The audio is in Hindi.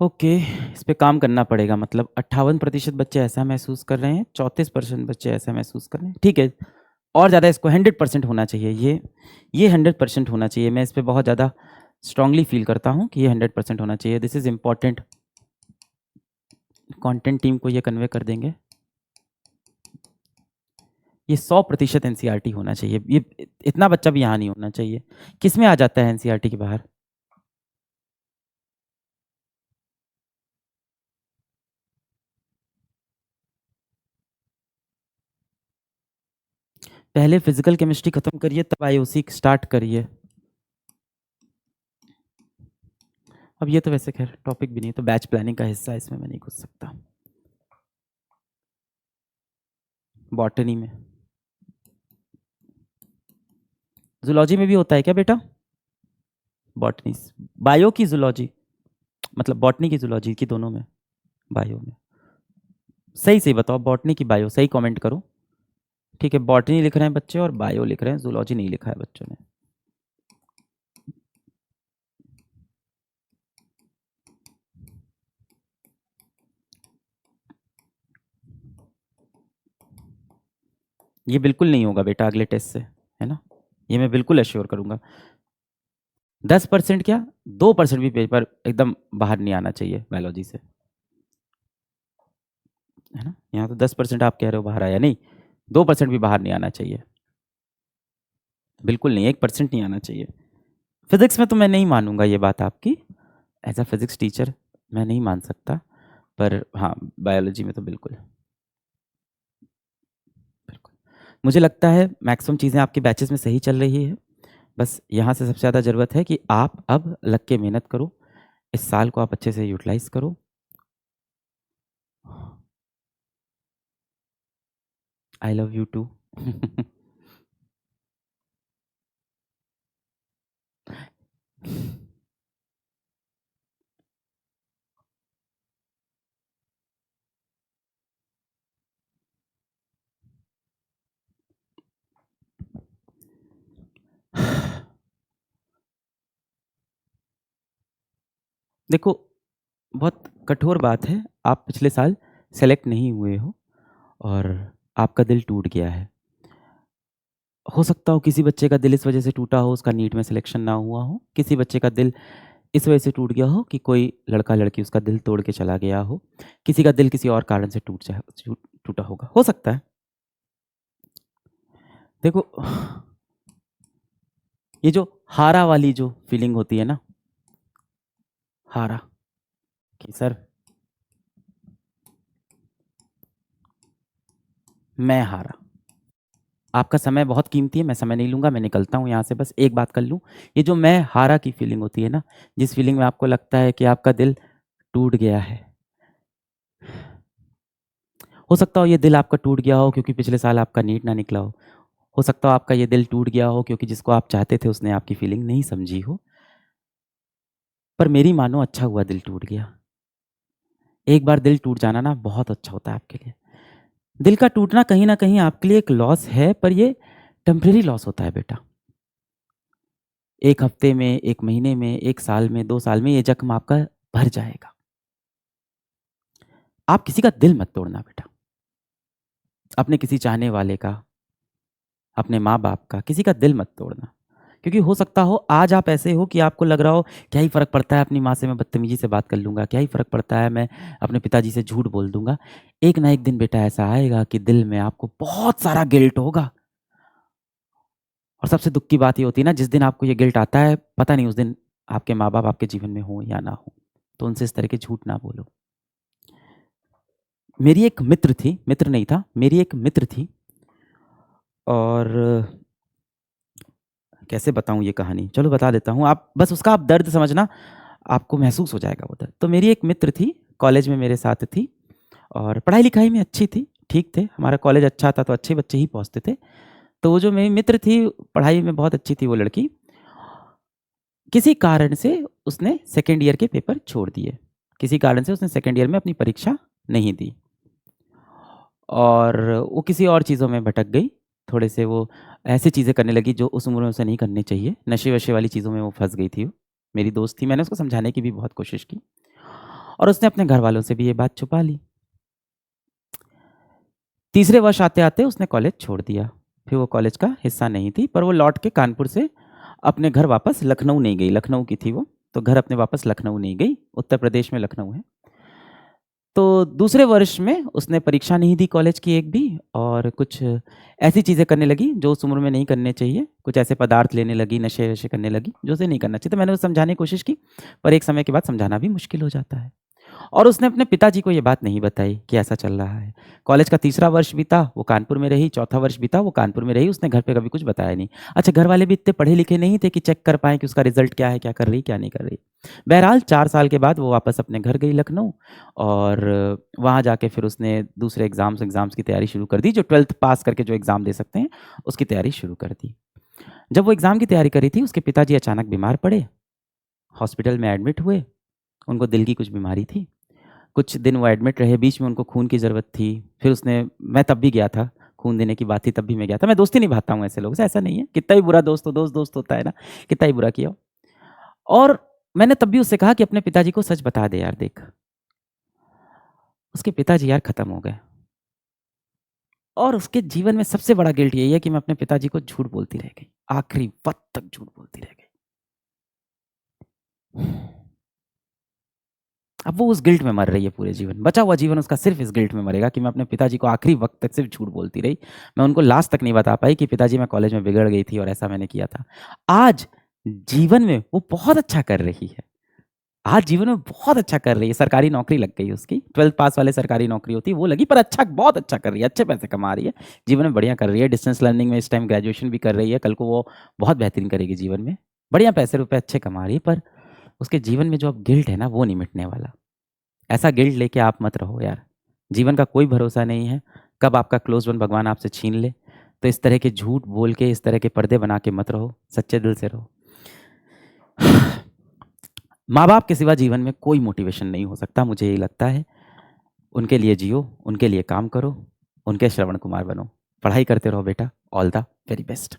ओके, इस पे काम करना पड़ेगा। मतलब 58% बच्चे ऐसा महसूस कर रहे हैं, 34% बच्चे ऐसा महसूस कर रहे हैं। ठीक है, और ज़्यादा इसको 100% होना चाहिए। ये 100% होना चाहिए। मैं इस पे बहुत ज़्यादा स्ट्रांगली फील करता हूँ कि ये 100% होना चाहिए। This is important. Content team को ये कन्वे कर देंगे। ये 100% एनसीईआरटी होना चाहिए। ये इतना बच्चा भी यहाँ नहीं होना चाहिए। किस में आ जाता है एनसीईआरटी के बाहर? पहले फिजिकल केमिस्ट्री खत्म करिए, तब आईओसी स्टार्ट करिए। अब ये तो वैसे खैर टॉपिक भी नहीं, तो बैच प्लानिंग का हिस्सा है, इसमें मैं नहीं घुस सकता। बॉटनी में, जूलॉजी में भी होता है क्या बेटा? बॉटनी, बायो की जूलॉजी, मतलब बॉटनी की जूलॉजी की, दोनों में? बायो में। सही सही बताओ, बॉटनी की बायो, सही कमेंट करो। ठीक है, बॉटनी लिख रहे हैं बच्चे और बायो लिख रहे हैं, जूलॉजी नहीं लिखा है बच्चों ने। ये बिल्कुल नहीं होगा बेटा अगले टेस्ट से, है ना? ये मैं बिल्कुल एश्योर करूंगा। 10% क्या, 2% भी पेपर एकदम बाहर नहीं आना चाहिए बायोलॉजी से, है ना? यहाँ तो 10% आप कह रहे हो बाहर आया, नहीं, 2% भी बाहर नहीं आना चाहिए। बिल्कुल नहीं, 1% नहीं आना चाहिए। फिजिक्स में तो मैं नहीं मानूंगा ये बात आपकी, एज अ फिजिक्स टीचर मैं नहीं मान सकता, पर हाँ बायोलॉजी में तो बिल्कुल बिल्कुल। मुझे लगता है मैक्सिमम चीज़ें आपकी बैचेस में सही चल रही है। बस यहाँ से सबसे ज़्यादा ज़रूरत है कि आप अब लग के मेहनत करो, इस साल को आप अच्छे से यूटिलाइज करो। I love you too. देखो, बहुत कठोर बात है, आप पिछले साल सेलेक्ट नहीं हुए हो और आपका दिल टूट गया है। हो सकता हो किसी बच्चे का दिल इस वजह से टूटा हो, उसका नीट में सिलेक्शन ना हुआ हो। किसी बच्चे का दिल इस वजह से टूट गया हो कि कोई लड़का लड़की उसका दिल तोड़ के चला गया हो। किसी का दिल किसी और कारण से टूटा होगा, हो सकता है। देखो, ये जो हारा वाली जो फीलिंग होती है ना, हारा, कि सर मैं हारा। आपका समय बहुत कीमती है, मैं समय नहीं लूंगा, मैं निकलता हूँ यहाँ से। बस एक बात कर लूँ, ये जो मैं हारा की फीलिंग होती है ना, जिस फीलिंग में आपको लगता है कि आपका दिल टूट गया है, हो सकता हो ये दिल आपका टूट गया हो क्योंकि पिछले साल आपका नीट ना निकला हो सकता हो आपका ये दिल टूट गया हो क्योंकि जिसको आप चाहते थे उसने आपकी फीलिंग नहीं समझी हो। पर मेरी मानो अच्छा हुआ दिल टूट गया। एक बार दिल टूट जाना ना बहुत अच्छा होता है आपके लिए। दिल का टूटना कहीं ना कहीं आपके लिए एक लॉस है, पर ये टेम्परेरी लॉस होता है बेटा। एक हफ्ते में, एक महीने में, एक साल में, 2 साल में ये जख्म आपका भर जाएगा। आप किसी का दिल मत तोड़ना बेटा, अपने किसी चाहने वाले का, अपने माँ बाप का, किसी का दिल मत तोड़ना। क्योंकि हो सकता हो आज आप ऐसे हो कि आपको लग रहा हो क्या ही फ़र्क पड़ता है, अपनी माँ से मैं बदतमीजी से बात कर लूँगा, क्या ही फ़र्क पड़ता है, मैं अपने पिताजी से झूठ बोल दूँगा। एक ना एक दिन बेटा ऐसा आएगा कि दिल में आपको बहुत सारा गिल्ट होगा। और सबसे दुःख की बात ये होती है ना, जिस दिन आपको ये गिल्ट आता है, पता नहीं उस दिन आपके माँ बाप आपके जीवन में हो या ना हो। तो उनसे इस तरह के झूठ ना बोलो। मेरी एक मित्र थी, मित्र नहीं था, मेरी एक मित्र थी, और कैसे बताऊँ ये कहानी? चलो बता देता हूँ, आप बस उसका आप दर्द समझना, आपको महसूस हो जाएगा वो दर्द। तो मेरी एक मित्र थी, कॉलेज में मेरे साथ थी और पढ़ाई-लिखाई में अच्छी थी, ठीक थे। हमारा कॉलेज अच्छा था तो अच्छे बच्चे ही पहुँचते थे। तो वो जो मेरी मित्र थी, पढ़ाई में बहुत अच्छी थी वो लड़की। किसी कारण से उसने सेकंड ईयर के पेपर छोड़ दिए। किसी कारण से उसने सेकंड ईयर में अपनी परीक्षा नहीं दी और वो किसी और चीज़ों में भटक गई। थोड़े से वो ऐसी चीज़ें करने लगी जो उस उम्र में उसे नहीं करनी चाहिए। नशे-वशे वाली चीज़ों में वो फँस गई थी वो। मेरी दोस्त थी, मैंने उसको समझाने की भी बहुत कोशिश की और उसने अपने घर वालों से भी ये बात छुपा ली। तीसरे वर्ष आते आते उसने कॉलेज छोड़ दिया। फिर वो कॉलेज का हिस्सा नहीं थी, पर वो लौट के कानपुर से अपने घर वापस लखनऊ नहीं गई। लखनऊ की थी वो, तो घर अपने वापस लखनऊ नहीं गई। उत्तर प्रदेश में लखनऊ है। तो दूसरे वर्ष में उसने परीक्षा नहीं दी कॉलेज की एक भी, और कुछ ऐसी चीज़ें करने लगी जो उस उम्र में नहीं करने चाहिए। कुछ ऐसे पदार्थ लेने लगी, नशे वशे करने लगी, जो उसे नहीं करना चाहिए। तो मैंने उसे समझाने की कोशिश की, पर एक समय के बाद समझाना भी मुश्किल हो जाता है। और उसने अपने पिताजी को ये बात नहीं बताई कि ऐसा चल रहा है। कॉलेज का तीसरा वर्ष बीता, वो कानपुर में रही। चौथा वर्ष बीता, वो कानपुर में रही। उसने घर पे कभी कुछ बताया नहीं। अच्छा, घर वाले भी इतने पढ़े लिखे नहीं थे कि चेक कर पाएँ कि उसका रिजल्ट क्या है, क्या कर रही, क्या नहीं कर रही। बहरहाल 4 साल के बाद वो वापस अपने घर गई लखनऊ, और वहाँ जाके फिर उसने दूसरे एग्ज़ाम्स की तैयारी शुरू कर दी। जो 12th पास करके जो एग्ज़ाम दे सकते हैं, उसकी तैयारी शुरू कर दी। जब वो एग्ज़ाम की तैयारी कर रही थी, उसके पिताजी अचानक बीमार पड़े, हॉस्पिटल में एडमिट हुए। उनको दिल की कुछ बीमारी थी। कुछ दिन वो एडमिट रहे, बीच में उनको खून की ज़रूरत थी। फिर उसने, मैं तब भी गया था, खून देने की बात थी तब भी मैं गया था। मैं दोस्ती निभाता हूँ ऐसे लोगों से, ऐसा नहीं है। कितना ही बुरा दोस्त हो, दोस्त होता है ना, कितना ही बुरा किया हो। और मैंने तब भी उससे कहा कि अपने पिताजी को सच बता दे यार, देख। उसके पिताजी यार खत्म हो गए, और उसके जीवन में सबसे बड़ा गिल्ट यही है कि मैं अपने पिताजी को झूठ बोलती रह गई, आखिरी वक्त तक झूठ बोलती रह गई। अब वो उस गिल्ट में मर रही है पूरे जीवन। बचा हुआ जीवन उसका सिर्फ इस गिल्ट में मरेगा कि मैं अपने पिताजी को आखिरी वक्त तक सिर्फ झूठ बोलती रही। मैं उनको लास्ट तक नहीं बता पाई कि पिताजी मैं कॉलेज में बिगड़ गई थी और ऐसा मैंने किया था। आज जीवन में वो बहुत अच्छा कर रही है। आज जीवन में बहुत अच्छा कर रही है। सरकारी नौकरी लग गई उसकी। 12th पास वाले सरकारी नौकरी होती है वो लगी, पर अच्छा, बहुत अच्छा कर रही है, अच्छे पैसे कमा रही है, जीवन में बढ़िया कर रही है। डिस्टेंस लर्निंग में इस टाइम ग्रेजुएशन भी कर रही है। कल को वो बहुत बेहतरीन करेगी जीवन में, बढ़िया पैसे रुपए अच्छे कमा रही है। पर उसके जीवन में जो अब गिल्ट है ना, वो नहीं मिटने वाला। ऐसा गिल्ट लेके आप मत रहो यार। जीवन का कोई भरोसा नहीं है, कब आपका क्लोज वन भगवान आपसे छीन ले। तो इस तरह के झूठ बोल के, इस तरह के पर्दे बना के मत रहो, सच्चे दिल से रहो। माँ बाप के सिवा जीवन में कोई मोटिवेशन नहीं हो सकता, मुझे यही लगता है। उनके लिए जियो, उनके लिए काम करो, उनके श्रवण कुमार बनो। पढ़ाई करते रहो बेटा। All the very best.